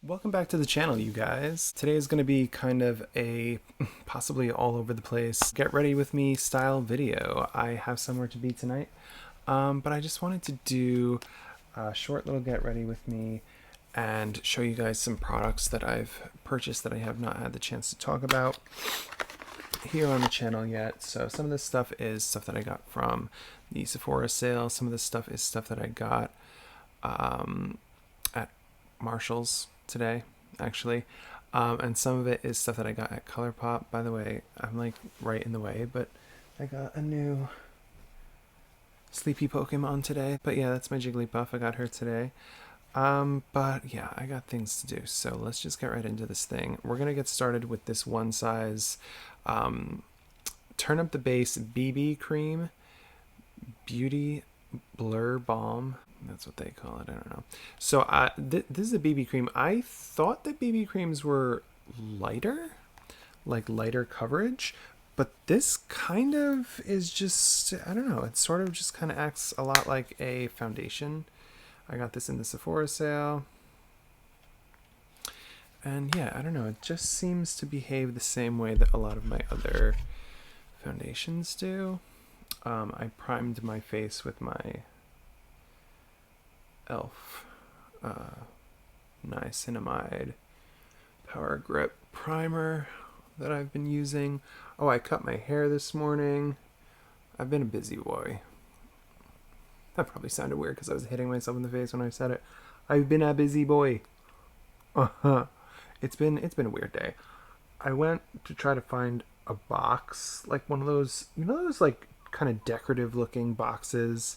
Welcome back to the channel, you guys. Today is going to be kind of a possibly all over the place get ready with me style video. I have somewhere to be tonight, but I just wanted to do a short little get ready with me and show you guys some products that I've purchased that I have not had the chance to talk about here on the channel yet. So some of this stuff is stuff that I got from the Sephora sale. Some of this stuff is stuff that I got at Marshall's today, actually, and some of it is stuff that I got at ColourPop. By the way, I'm like right in the way, but I got a new sleepy Pokemon today. But yeah, that's my Jigglypuff. I got her today. But yeah, I got things to do, so let's just get right into this thing. We're gonna get started with this one size Turn Up the Base BB Cream Beauty Blur Balm. That's what they call it. I don't know. So this is a BB cream. I thought that BB creams were lighter, like lighter coverage, but this kind of is just, I don't know. It sort of just kind of acts a lot like a foundation. I got this in the Sephora sale. And yeah, I don't know. It just seems to behave the same way that a lot of my other foundations do. I primed my face with my Elf Niacinamide Power Grip Primer that I've been using. Oh, I cut my hair this morning. I've been a busy boy. That probably sounded weird because I was hitting myself in the face when I said it. I've been a busy boy. It's been a weird day. I went to try to find a box, like one of those, you know, those like kind of decorative looking boxes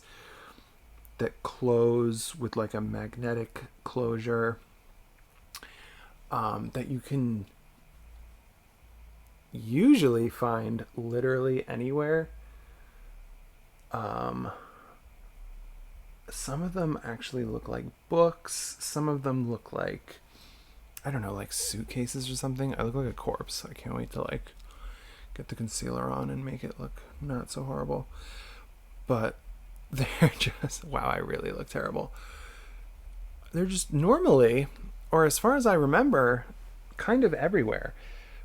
that close with like a magnetic closure, that you can usually find literally anywhere. Some of them actually look like books. Some of them look like, I don't know, like suitcases or something. I look like a corpse. I can't wait to like get the concealer on and make it look not so horrible. But they're just, wow, I really look terrible. They're just normally, or as far as I remember, kind of everywhere.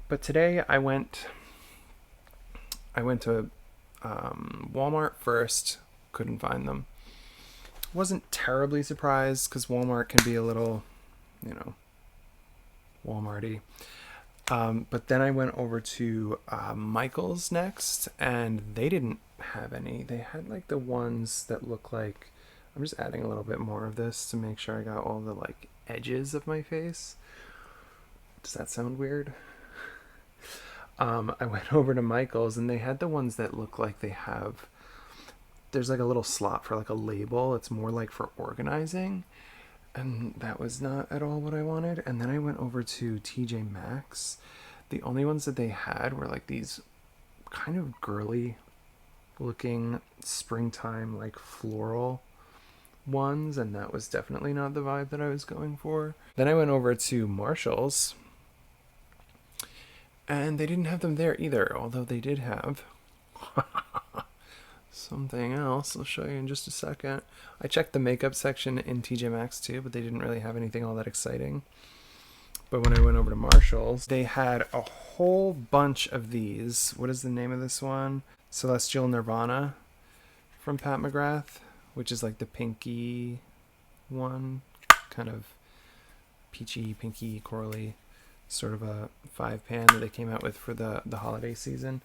But today I went to Walmart first, couldn't find them. Wasn't terribly surprised because Walmart can be a little, you know, Walmarty. But then I went over to Michael's next, and they didn't have any. They had like the ones that look like, I'm just adding a little bit more of this to make sure I got all the like edges of my face. Does that sound weird? I went over to Michael's and they had the ones that look like they have, there's like a little slot for like a label. It's more like for organizing. And that was not at all what I wanted. And then I went over to TJ Maxx. The only ones that they had were like these kind of girly looking springtime like floral ones, and that was definitely not the vibe that I was going for. Then I went over to Marshall's and they didn't have them there either, although they did have something else I'll show you in just a second. I checked the makeup section in TJ Maxx too, but they didn't really have anything all that exciting. But when I went over to Marshall's, they had a whole bunch of these. What is the name of this one? Celestial Nirvana from Pat McGrath, which is like the pinky one, kind of peachy, pinky, corally, sort of a 5-pan that they came out with for the holiday season.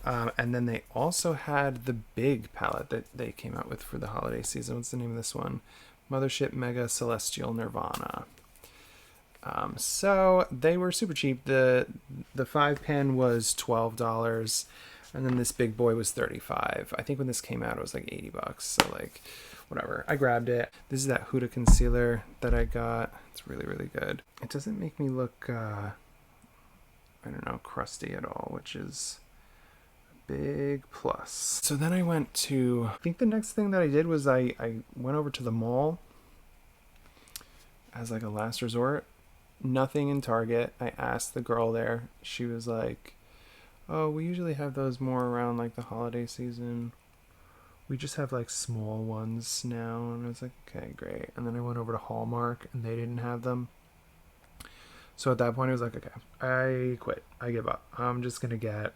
And then they also had the big palette that they came out with for the holiday season. What's the name of this one? Mothership Mega Celestial Nirvana. So they were super cheap. The 5-pan was $12, and then this big boy was $35. I think when this came out, it was like $80. So like, whatever. I grabbed it. This is that Huda concealer that I got. It's really, really good. It doesn't make me look, I don't know, crusty at all, which is big plus. So then I went to, I think the next thing that I did was I went over to the mall as like a last resort. Nothing in Target. I asked the girl there. She was like, oh, we usually have those more around like the holiday season. We just have like small ones now. And I was like, okay, great. And then I went over to Hallmark and they didn't have them. So at that point, I was like, okay, I quit. I give up. I'm just going to get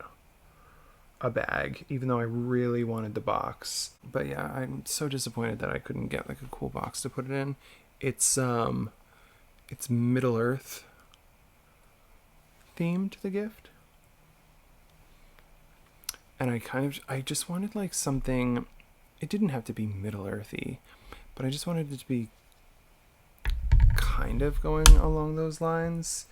a bag, even though I really wanted the box. But yeah, I'm so disappointed that I couldn't get like a cool box to put it in. It's Middle Earth themed, the gift. And I just wanted like something, it didn't have to be Middle Earthy, but I just wanted it to be kind of going along those lines.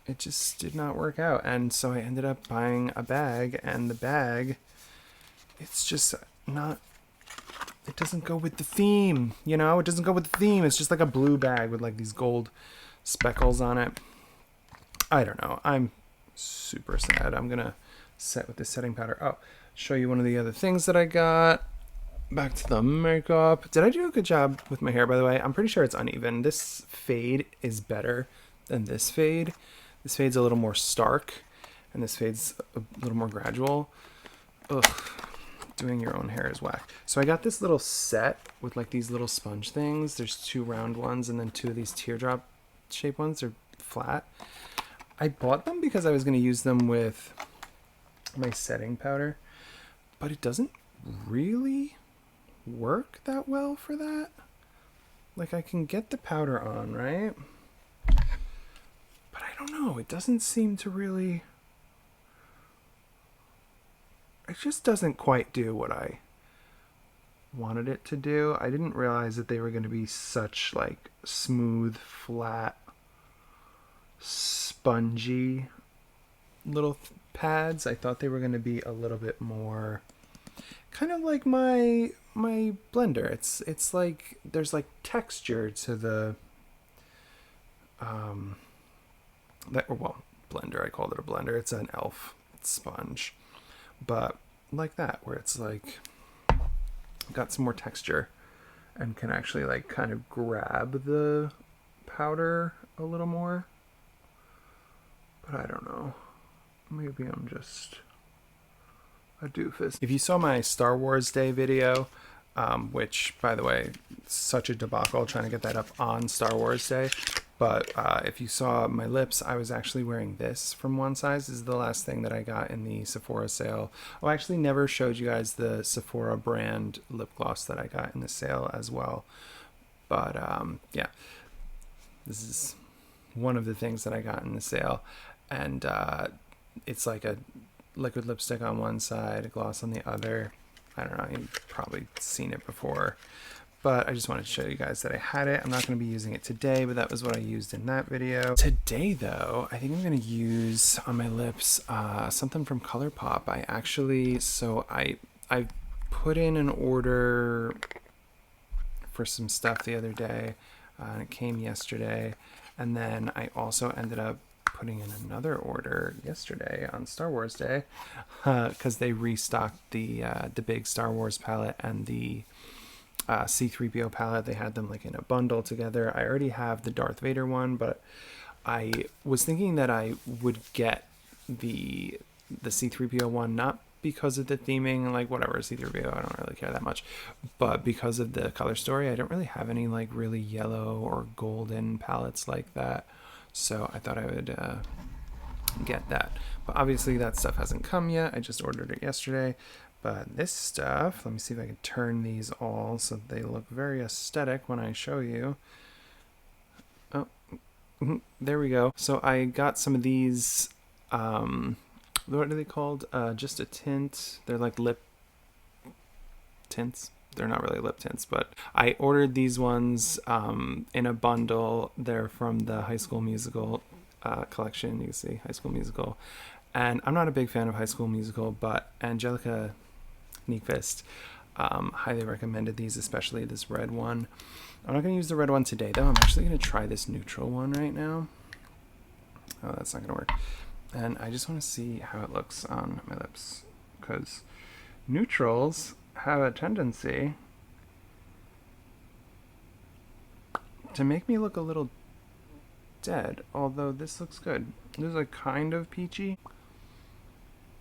It just did not work out. And so I ended up buying a bag, and the bag, it's just not, it doesn't go with the theme, you know? It doesn't go with the theme. It's just like a blue bag with like these gold speckles on it. I don't know. I'm super sad. I'm going to set with this setting powder. Oh, show you one of the other things that I got. Back to the makeup. Did I do a good job with my hair, by the way? I'm pretty sure it's uneven. This fade is better than this fade. This fade's a little more stark, and this fade's a little more gradual. Ugh, doing your own hair is whack. So I got this little set with like these little sponge things. There's 2 round ones and then 2 of these teardrop shape ones. They're flat. I bought them because I was going to use them with my setting powder, but it doesn't really work that well for that. Like, I can get the powder on, right? But I don't know, it doesn't seem to really, it just doesn't quite do what I wanted it to do. I didn't realize that they were going to be such like smooth, flat, spongy little pads. I thought they were going to be a little bit more kind of like my blender. It's like there's like texture to the blender. I called it a blender. It's an elf sponge, but like that, where it's like got some more texture and can actually like kind of grab the powder a little more. But I don't know. Maybe I'm just a doofus. If you saw my Star Wars Day video, which, by the way, such a debacle trying to get that up on Star Wars Day. But if you saw my lips, I was actually wearing this from One Size. This is the last thing that I got in the Sephora sale. Oh, I actually never showed you guys the Sephora brand lip gloss that I got in the sale as well. But yeah, this is one of the things that I got in the sale. And it's like a liquid lipstick on one side, a gloss on the other. I don't know, you've probably seen it before. But I just wanted to show you guys that I had it. I'm not going to be using it today, but that was what I used in that video. Today, though, I think I'm going to use on my lips something from ColourPop. I put in an order for some stuff the other day, and it came yesterday. And then I also ended up putting in another order yesterday on Star Wars Day because they restocked the big Star Wars palette and the C-3PO palette. They had them like in a bundle together. I already have the Darth Vader one, but I was thinking that I would get the C-3PO one, not because of the theming, like whatever, C-3PO, I don't really care that much, but because of the color story. I don't really have any like really yellow or golden palettes like that, so I thought I would get that. But obviously that stuff hasn't come yet. I just ordered it yesterday. But this stuff, let me see if I can turn these all so they look very aesthetic when I show you. Oh, there we go. So I got some of these, what are they called? Just a tint. They're like lip tints. They're not really lip tints, but I ordered these ones in a bundle. They're from the High School Musical collection. You can see High School Musical. And I'm not a big fan of High School Musical, but Angelica Nyqvist highly recommended these, especially this red one. I'm not going to use the red one today, though. I'm actually going to try this neutral one right now. Oh, that's not going to work. And I just want to see how it looks on my lips, because neutrals have a tendency to make me look a little dead, although this looks good. This is like kind of peachy.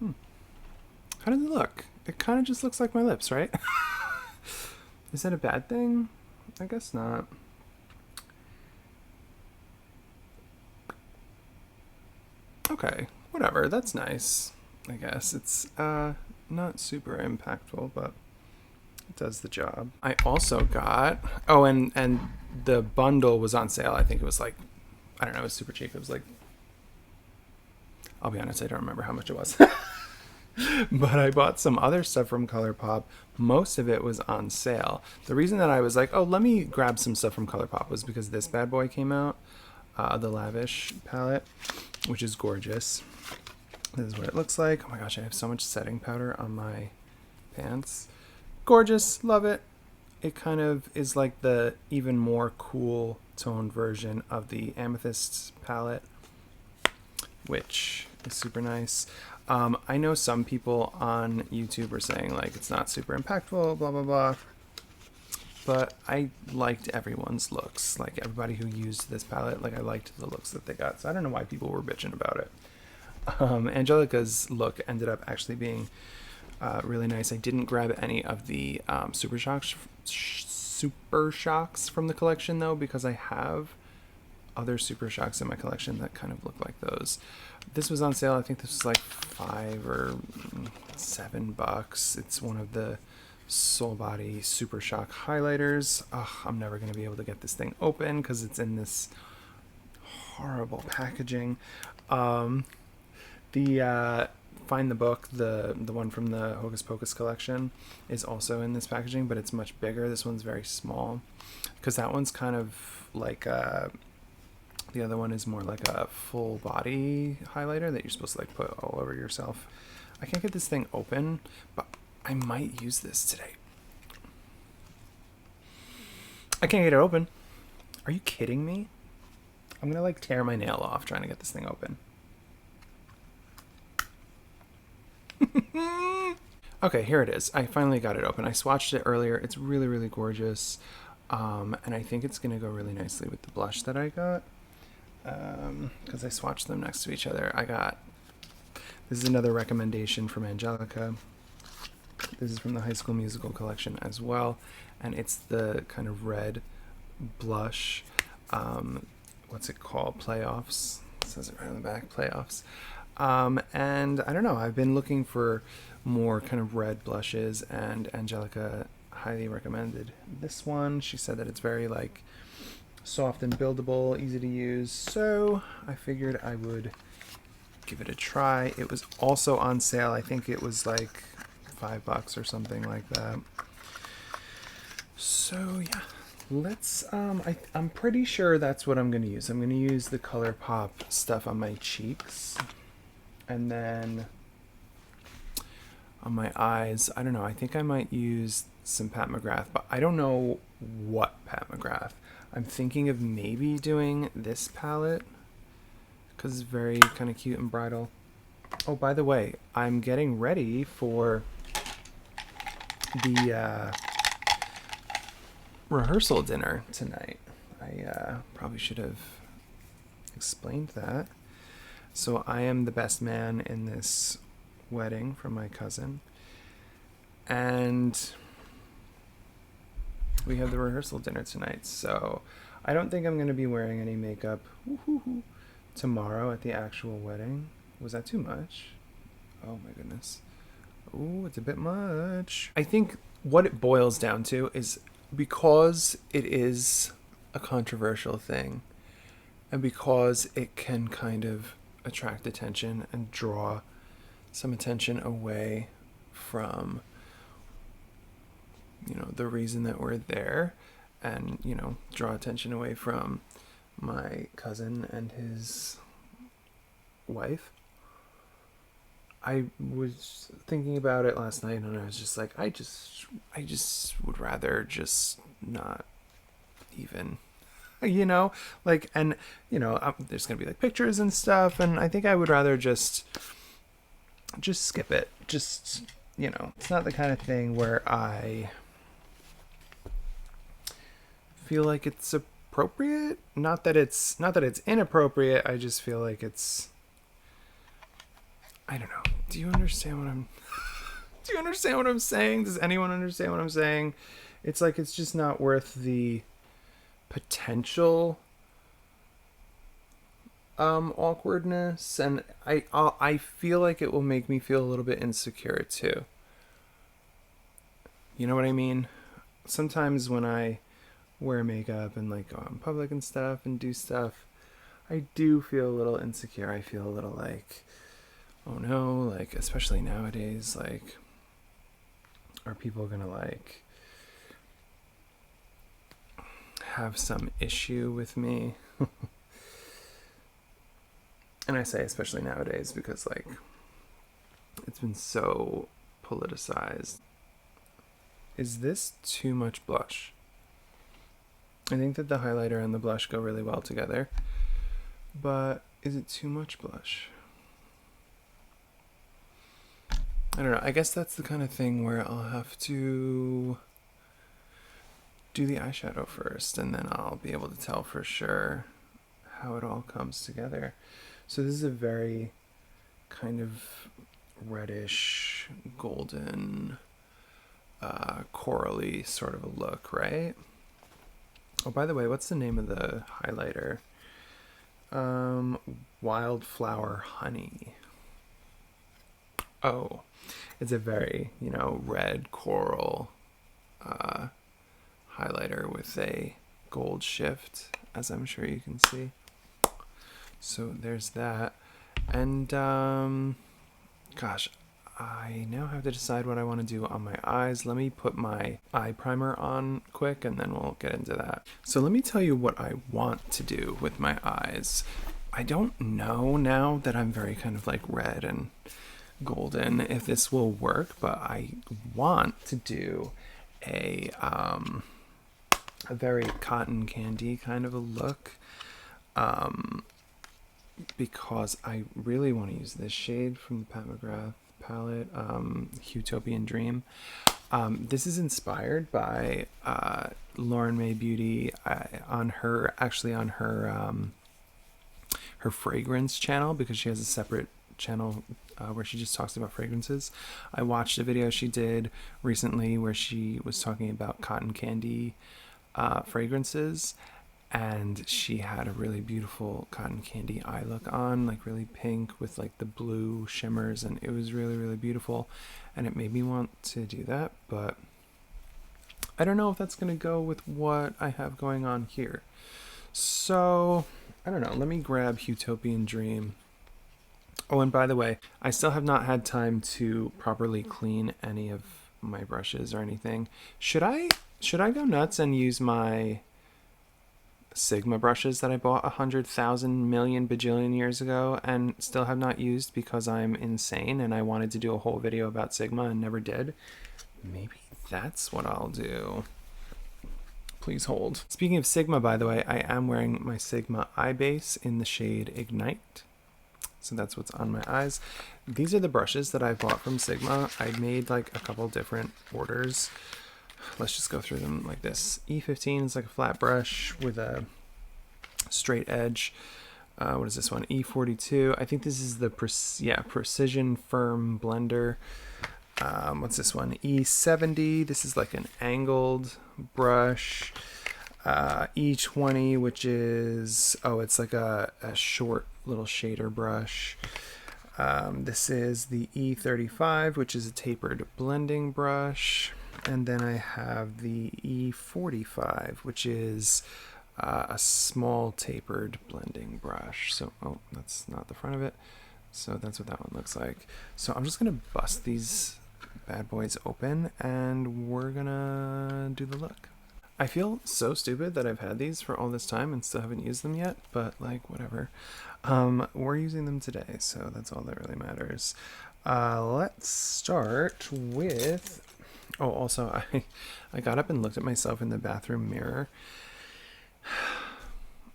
How does it look? It kind of just looks like my lips, right? Is that a bad thing? I guess not. Okay, whatever. That's nice. I guess it's not super impactful, but it does the job. I also got and the bundle was on sale. I think it was like, I don't know, it was super cheap. It was like, I'll be honest, I don't remember how much it was. But I bought some other stuff from ColourPop. Most of it was on sale. The reason that I was like, oh, let me grab some stuff from ColourPop was because this bad boy came out, the Lavish palette, which is gorgeous. This is what it looks like. Oh my gosh, I have so much setting powder on my pants. Gorgeous, love it. It kind of is like the even more cool toned version of the Amethyst palette, which is super nice. I know some people on YouTube are saying like it's not super impactful, blah blah blah, but I liked everyone's looks. Like everybody who used this palette, like I liked the looks that they got. So I don't know why people were bitching about it. Angelica's look ended up actually being really nice. I didn't grab any of the Super Shocks from the collection though, because I have other Super Shocks in my collection that kind of look like those. This was on sale. I think this was like $5 or $7. It's one of the Soul Body Super Shock highlighters. Ugh, I'm never going to be able to get this thing open because it's in this horrible packaging. The Find the Book, the one from the Hocus Pocus collection, is also in this packaging, but it's much bigger. This one's very small because that one's kind of like the other one is more like a full body highlighter that you're supposed to like put all over yourself. I can't get this thing open, but I might use this today. I can't get it open. Are you kidding me? I'm gonna like tear my nail off trying to get this thing open. Okay, here it is. I finally got it open. I swatched it earlier. It's really, really gorgeous. And I think it's gonna go really nicely with the blush that I got. Because I swatched them next to each other. This is another recommendation from Angelica. This is from the High School Musical collection as well, and it's the kind of red blush. What's it called? Playoffs. It says it right on the back. Playoffs. And I don't know. I've been looking for more kind of red blushes, and Angelica highly recommended this one. She said that it's very like soft and buildable, easy to use, so I figured I would give it a try. It was also on sale. I think it was like $5 or something like that. So yeah, let's I'm pretty sure that's what I'm gonna use. I'm gonna use the ColourPop stuff on my cheeks, and then on my eyes, I don't know, I think I might use some Pat McGrath, but I don't know what Pat McGrath. I'm thinking of maybe doing this palette because it's very kind of cute and bridal. Oh, by the way, I'm getting ready for the rehearsal dinner tonight. I probably should have explained that. So I am the best man in this wedding from my cousin, and we have the rehearsal dinner tonight, so I don't think I'm going to be wearing any makeup tomorrow at the actual wedding. Was that too much? Oh my goodness. Oh, it's a bit much. I think what it boils down to is because it is a controversial thing, and because it can kind of attract attention and draw some attention away from, you know, the reason that we're there, and, you know, draw attention away from my cousin and his wife. I was thinking about it last night, and I was just like, I just would rather just not even, you know, like, and, you know, there's gonna be like pictures and stuff, and I think I would rather just skip it. Just, you know, it's not the kind of thing where I feel like it's appropriate. Not that it's inappropriate. I just feel like it's, I don't know. Do you understand what I'm saying? Does anyone understand what I'm saying? It's like, it's just not worth the potential awkwardness, and I feel like it will make me feel a little bit insecure too. You know what I mean? Sometimes when I wear makeup and like go out in public and stuff and do stuff, I do feel a little insecure. I feel a little like, oh no, like especially nowadays, like are people gonna like have some issue with me? And I say especially nowadays because like it's been so politicized. Is this too much blush? I think that the highlighter and the blush go really well together, but is it too much blush? I don't know. I guess that's the kind of thing where I'll have to do the eyeshadow first, and then I'll be able to tell for sure how it all comes together. So this is a very kind of reddish, golden, corally sort of a look, right? Oh, by the way, what's the name of the highlighter? Wildflower Honey. Oh, it's a very, red coral highlighter with a gold shift, as I'm sure you can see. So there's that. And, gosh, I now have to decide what I want to do on my eyes. Let me put my eye primer on quick and then we'll get into that. So let me tell you what I want to do with my eyes. I don't know now that I'm very kind of like red and golden if this will work, but I want to do a very cotton candy kind of a look, because I really want to use this shade from the Pat McGrath palette, Utopian Dream. This is inspired by Lauren May Beauty on her fragrance channel, because she has a separate channel where she just talks about fragrances. I watched a video she did recently where she was talking about cotton candy fragrances, and she had a really beautiful cotton candy eye look on, like really pink with like the blue shimmers, and it was really, really beautiful, and it made me want to do that, but I don't know if that's going to go with what I have going on here. So I don't know, let me grab Utopian Dream. Oh, and by the way, I still have not had time to properly clean any of my brushes or anything. Should I go nuts and use my Sigma brushes that I bought 100,000 million bajillion years ago and still have not used because I'm insane and I wanted to do a whole video about Sigma and never did? Maybe that's what I'll do. Please hold. Speaking of Sigma, by the way, I am wearing my Sigma eye base in the shade Ignite. So that's what's on my eyes. These are the brushes that I bought from Sigma. I made like a couple different orders. Let's just go through them like this. E15 is like a flat brush with a straight edge. What is this one? E42. I think this is the Precision Firm Blender. What's this one? E70. This is like an angled brush. E20, which is, it's like a short little shader brush. This is the E35, which is a tapered blending brush. And then I have the E45, which is a small tapered blending brush. So, that's not the front of it. So that's what that one looks like. So I'm just going to bust these bad boys open and we're going to do the look. I feel so stupid that I've had these for all this time and still haven't used them yet, but like whatever. We're using them today, so that's all that really matters. Let's start with... Oh, also, I got up and looked at myself in the bathroom mirror.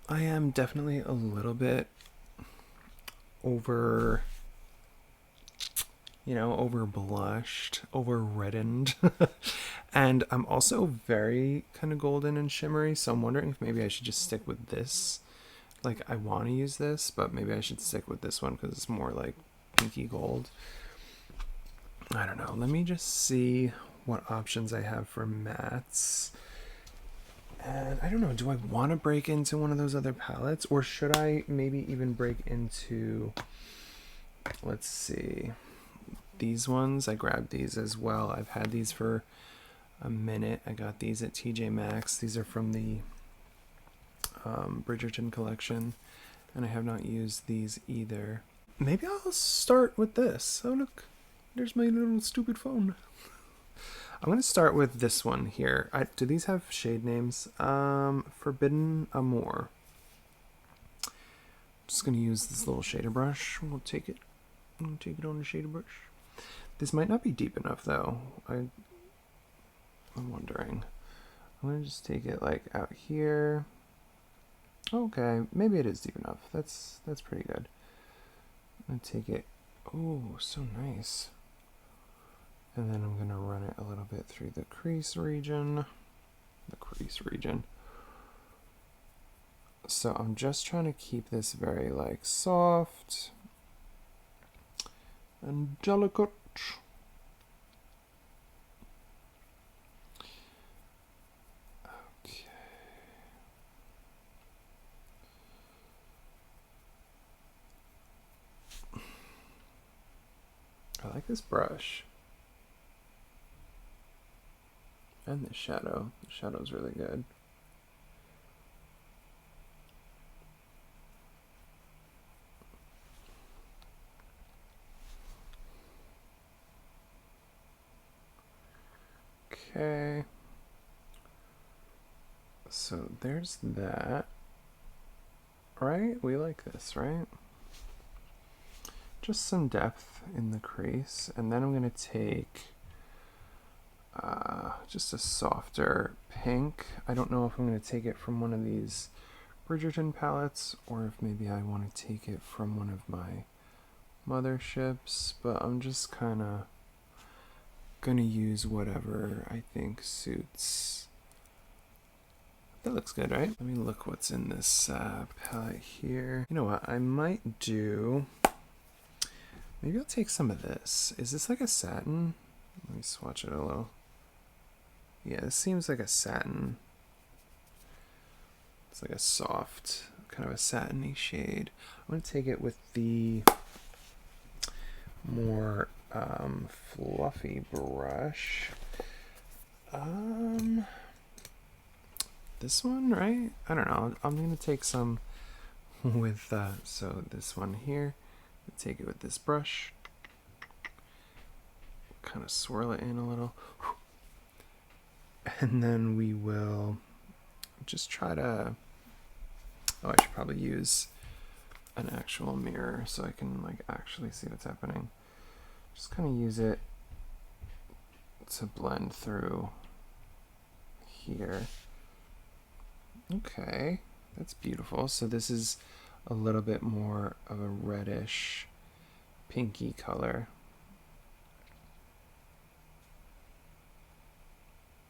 I am definitely a little bit over blushed, over reddened. And I'm also very kind of golden and shimmery, so I'm wondering if maybe I should just stick with this. Like, I want to use this, but maybe I should stick with this one because it's more like pinky gold. I don't know. Let me just see what options I have for mattes. And I don't know, do I want to break into one of those other palettes, or should I maybe even break into, let's see, these ones? I grabbed these as well. I've had these for a minute. I got these at TJ Maxx. These are from the Bridgerton collection, and I have not used these either. Maybe I'll start with this. Oh look, there's my little stupid phone. I'm going to start with this one here. Do these have shade names? Forbidden Amour. I'm just going to use this little shader brush. We'll take it. On the shader brush. This might not be deep enough though. I'm wondering. I'm going to just take it like out here. Okay, maybe it is deep enough. That's pretty good. I'm going to take it. Oh, so nice. And then I'm going to run it a little bit through the crease region. So I'm just trying to keep this very like soft and delicate. Okay. I like this brush. And the shadow. The shadow's really good. Okay. So there's that. Right? We like this, right? Just some depth in the crease. And then I'm going to take just a softer pink. I don't know if I'm going to take it from one of these Bridgerton palettes, or if maybe I want to take it from one of my motherships, but I'm just kind of going to use whatever I think suits. That looks good, right? Let me look what's in this palette here. You know what? I might do... Maybe I'll take some of this. Is this like a satin? Let me swatch it a little. Yeah, this seems like a satin. It's like a soft, kind of a satiny shade. I'm going to take it with the more fluffy brush. This one, right? I don't know. I'm going to take some with, so this one here. Take it with this brush. Kind of swirl it in a little. And then we will just try to... Oh, I should probably use an actual mirror so I can like actually see what's happening. Just kind of use it to blend through here. Okay, that's beautiful. So this is a little bit more of a reddish pinky color.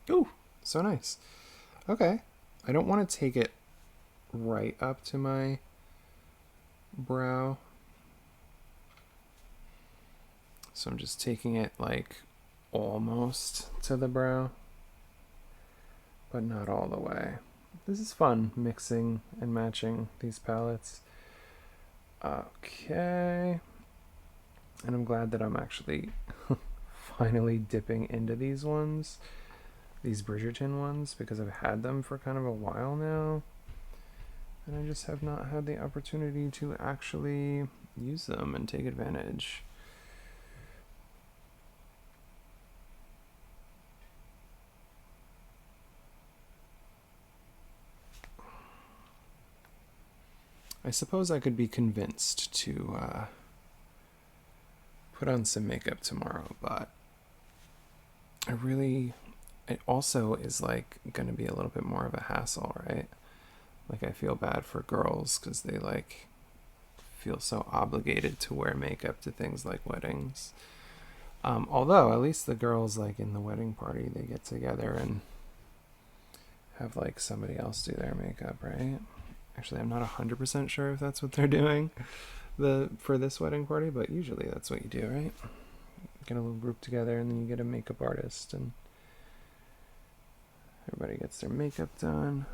Ooh, so nice. Okay, I don't want to take it right up to my brow, so I'm just taking it like almost to the brow, but not all the way. This is fun, mixing and matching these palettes. Okay, and I'm glad that I'm actually finally dipping into these ones, these Bridgerton ones, because I've had them for kind of a while now, and I just have not had the opportunity to actually use them and take advantage. I suppose I could be convinced to put on some makeup tomorrow, but it also is like going to be a little bit more of a hassle, right? Like I feel bad for girls because they like feel so obligated to wear makeup to things like weddings. Although at least the girls like in the wedding party, they get together and have like somebody else do their makeup, right? Actually, I'm not 100% sure if that's what they're doing for this wedding party, but usually that's what you do, right? Get a little group together and then you get a makeup artist and Everybody gets their makeup done.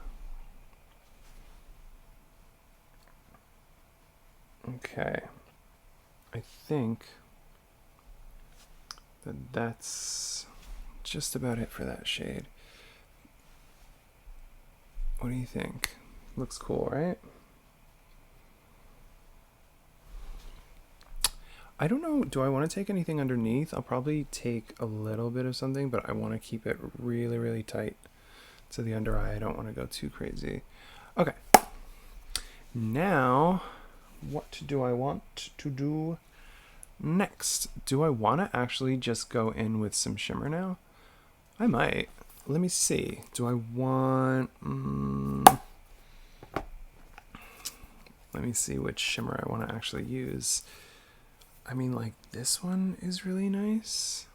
Okay. I think that that's just about it for that shade. What do you think? Looks cool, right? I don't know, do I want to take anything underneath? I'll probably take a little bit of something, but I want to keep it really, really tight to the under eye. I don't want to go too crazy. Okay. Now, what do I want to do next? Do I want to actually just go in with some shimmer now? I might. Let me see. Do I want... let me see which shimmer I want to actually use. I mean, like, this one is really nice.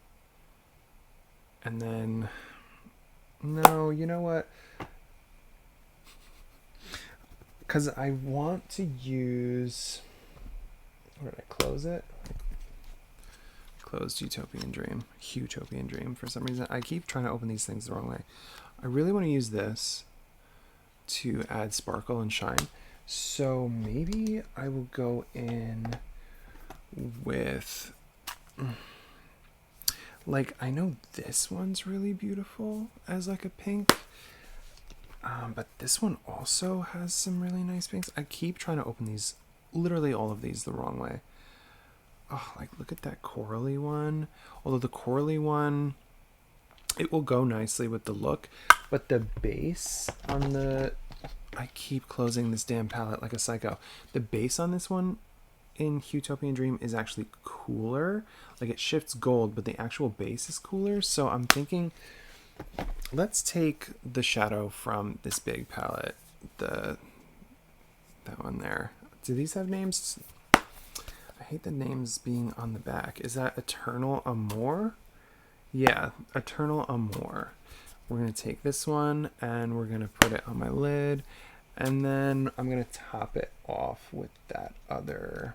And then... No, you know what? Because I want to use... Where did I close it? Closed Utopian Dream. Utopian Dream. For some reason, I keep trying to open these things the wrong way. I really want to use this to add sparkle and shine. So maybe I will go in with... Like, I know this one's really beautiful as like a pink. But this one also has some really nice pinks. I keep trying to open these, literally all of these, the wrong way. Oh, like, look at that corally one. Although the corally one, it will go nicely with the look. But the base on the... I keep closing this damn palette like a psycho. The base on this one in Utopian Dream is actually cooler. Like, it shifts gold, but the actual base is cooler. So I'm thinking... Let's take the shadow from this big palette, that one there. Do these have names? I hate the names being on the back. Is that Eternal Amour? Yeah, Eternal Amour. We're going to take this one and we're going to put it on my lid. And then I'm going to top it off with that other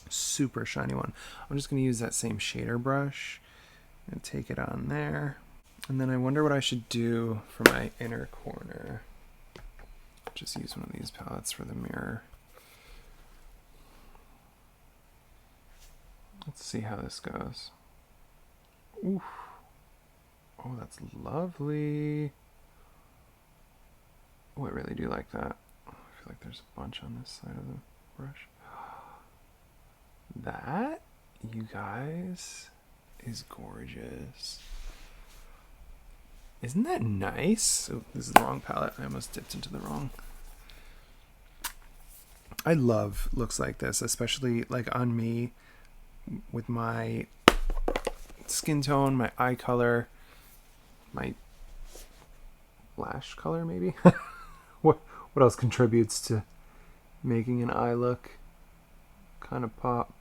super shiny one. I'm just going to use that same shader brush and take it on there. And then I wonder what I should do for my inner corner. Just use one of these palettes for the mirror. Let's see how this goes. Oof. Oh, that's lovely. Oh, I really do like that. I feel like there's a bunch on this side of the brush. That, you guys, is gorgeous. Isn't that nice? Oh, this is the wrong palette. I almost dipped into the wrong. I love looks like this, especially like on me with my skin tone, my eye color, my lash color maybe. What else contributes to making an eye look kind of pop?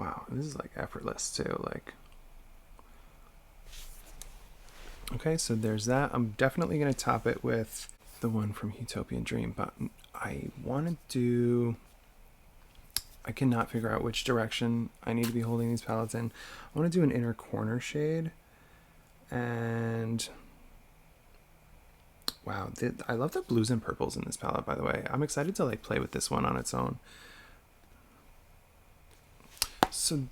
Wow, this is like effortless too, like. Okay, so there's that. I'm definitely gonna top it with the one from Utopian Dream, but I want to do... I cannot figure out which direction I need to be holding these palettes in. I want to do an inner corner shade, and wow, I love the blues and purples in this palette, by the way. I'm excited to like play with this one on its own. So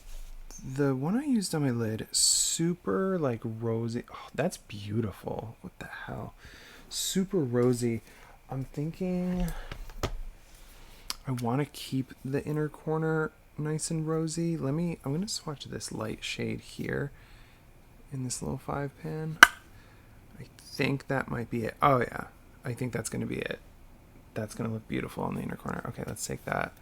the one I used on my lid, super like rosy. Oh, that's beautiful. What the hell? Super rosy. I'm thinking I want to keep the inner corner nice and rosy. I'm going to swatch this light shade here in this little 5 pan. I think that might be it. Oh yeah, I think that's going to be it. That's going to look beautiful on the inner corner. Okay, let's take that.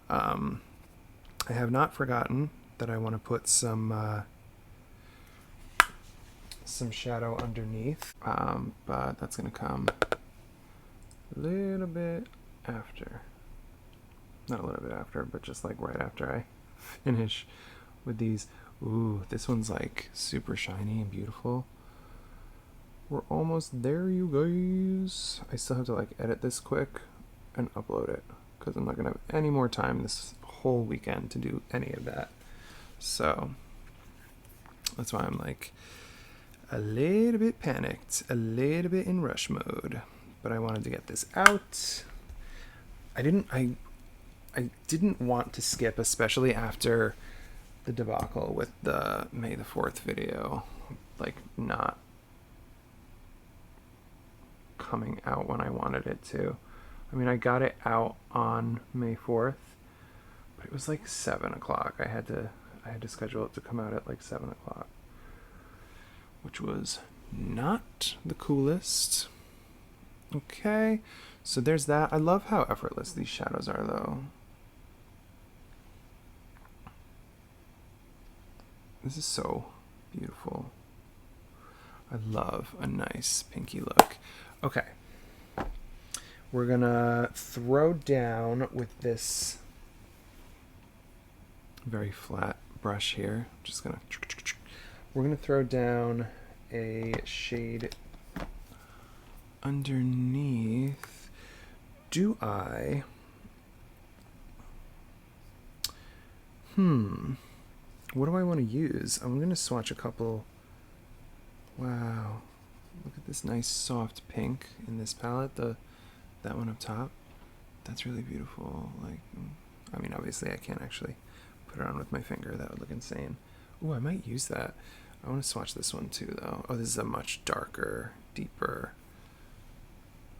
I have not forgotten that I want to put some shadow underneath, but that's going to come a little bit after. Not a little bit after, but just like right after I finish with these. Ooh, this one's like super shiny and beautiful. We're almost there, you guys. I still have to like edit this quick and upload it, because I'm not going to have any more time this whole weekend to do any of that. So that's why I'm like a little bit panicked, a little bit in rush mode. But I wanted to get this out. I didn't want to skip, especially after the debacle with the May the 4th video, like not coming out when I wanted it to. I mean, I got it out on May 4th, but it was like 7 o'clock. I had to schedule it to come out at like 7 o'clock, which was not the coolest. Okay, so there's that. I love how effortless these shadows are, though. This is so beautiful. I love a nice pinky look. Okay. We're gonna throw down with this very flat brush here. Just gonna... We're gonna throw down a shade underneath. Do I... What do I want to use? I'm going to swatch a couple. Wow. Look at this nice soft pink in this palette. That one up top. That's really beautiful. Like, I mean, obviously I can't actually put it on with my finger. That would look insane. Ooh, I might use that. I want to swatch this one too, though. Oh, this is a much darker, deeper.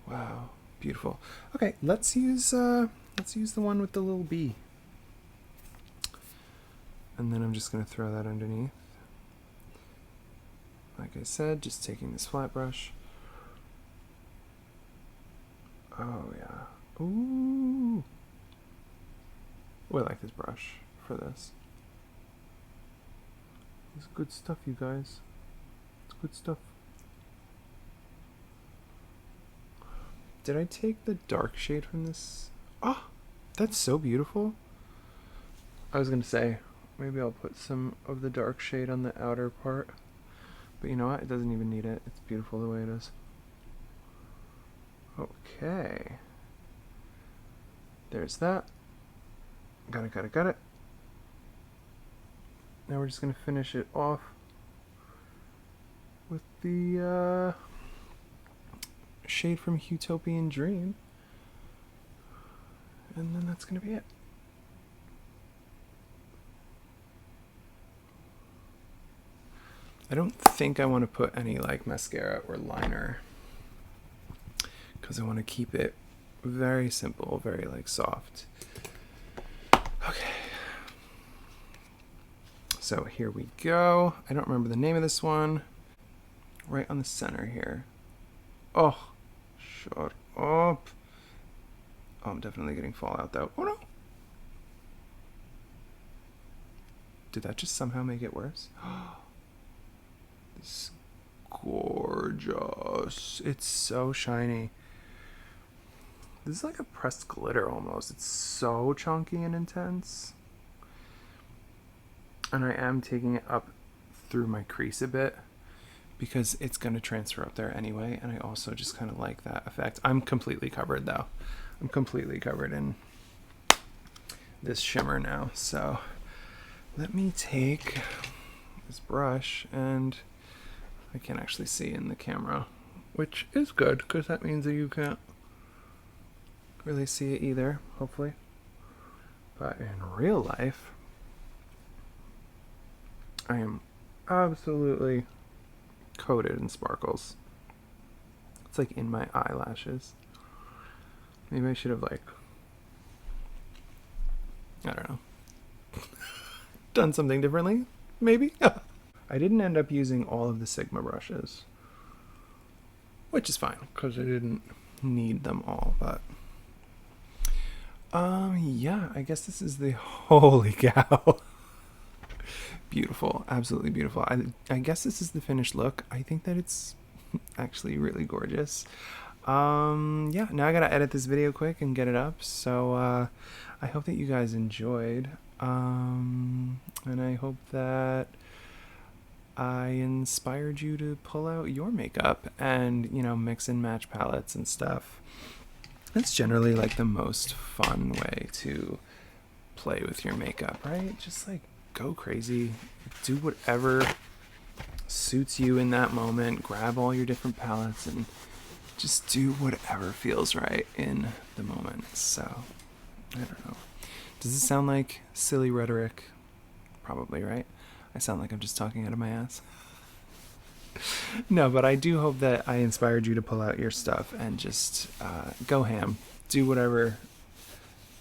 Wow, beautiful. Okay, let's use the one with the little bee. And then I'm just going to throw that underneath. Like I said, just taking this flat brush. Oh, yeah. Ooh. Oh, I like this brush for this. It's good stuff, you guys. It's good stuff. Did I take the dark shade from this? Oh, that's so beautiful. I was going to say, maybe I'll put some of the dark shade on the outer part. But you know what? It doesn't even need it. It's beautiful the way it is. Okay. There's that. Got it. Now we're just going to finish it off with the shade from Utopian Dream. And then that's going to be it. I don't think I want to put any like mascara or liner, because I want to keep it very simple, very like soft. Okay. So here we go. I don't remember the name of this one. Right on the center here. Oh, shut up. Oh, I'm definitely getting fallout though. Oh no. Did that just somehow make it worse? This is gorgeous. It's so shiny. This is like a pressed glitter almost. It's so chunky and intense. And I am taking it up through my crease a bit because it's going to transfer up there anyway. And I also just kind of like that effect. I'm completely covered though. I'm completely covered in this shimmer now. So let me take this brush, and I can actually see in the camera, which is good because that means that you can't really see it either, hopefully. But in real life, I am absolutely coated in sparkles. It's like in my eyelashes. Maybe I should have like, I don't know, done something differently, maybe? I didn't end up using all of the Sigma brushes, which is fine because I didn't need them all, but yeah, I guess this is the holy cow. Beautiful, absolutely beautiful. I guess this is the finished look. I think that it's actually really gorgeous. Yeah, now I gotta edit this video quick and get it up, so I hope that you guys enjoyed, and I hope that I inspired you to pull out your makeup and, you know, mix and match palettes and stuff. That's generally like the most fun way to play with your makeup, right? Just like go crazy, do whatever suits you in that moment, grab all your different palettes and just do whatever feels right in the moment. So, I don't know. Does this sound like silly rhetoric? Probably, right? I sound like I'm just talking out of my ass. No, but I do hope that I inspired you to pull out your stuff and just go ham. Do whatever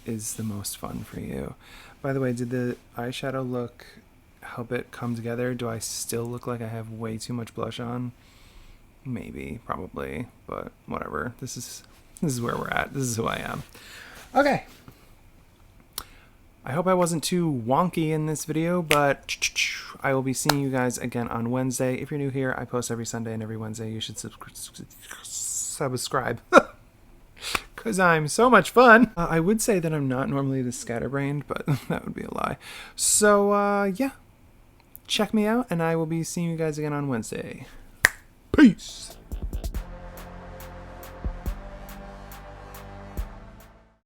is the most fun for you. By the way, did the eyeshadow look help it come together? Do I still look like I have way too much blush on? Maybe, probably, but whatever. This is where we're at. This is who I am. Okay. I hope I wasn't too wonky in this video, but I will be seeing you guys again on Wednesday. If you're new here, I post every Sunday and every Wednesday. You should subscribe. Because I'm so much fun. I would say that I'm not normally this scatterbrained, but that would be a lie. So, yeah. Check me out, and I will be seeing you guys again on Wednesday. Peace!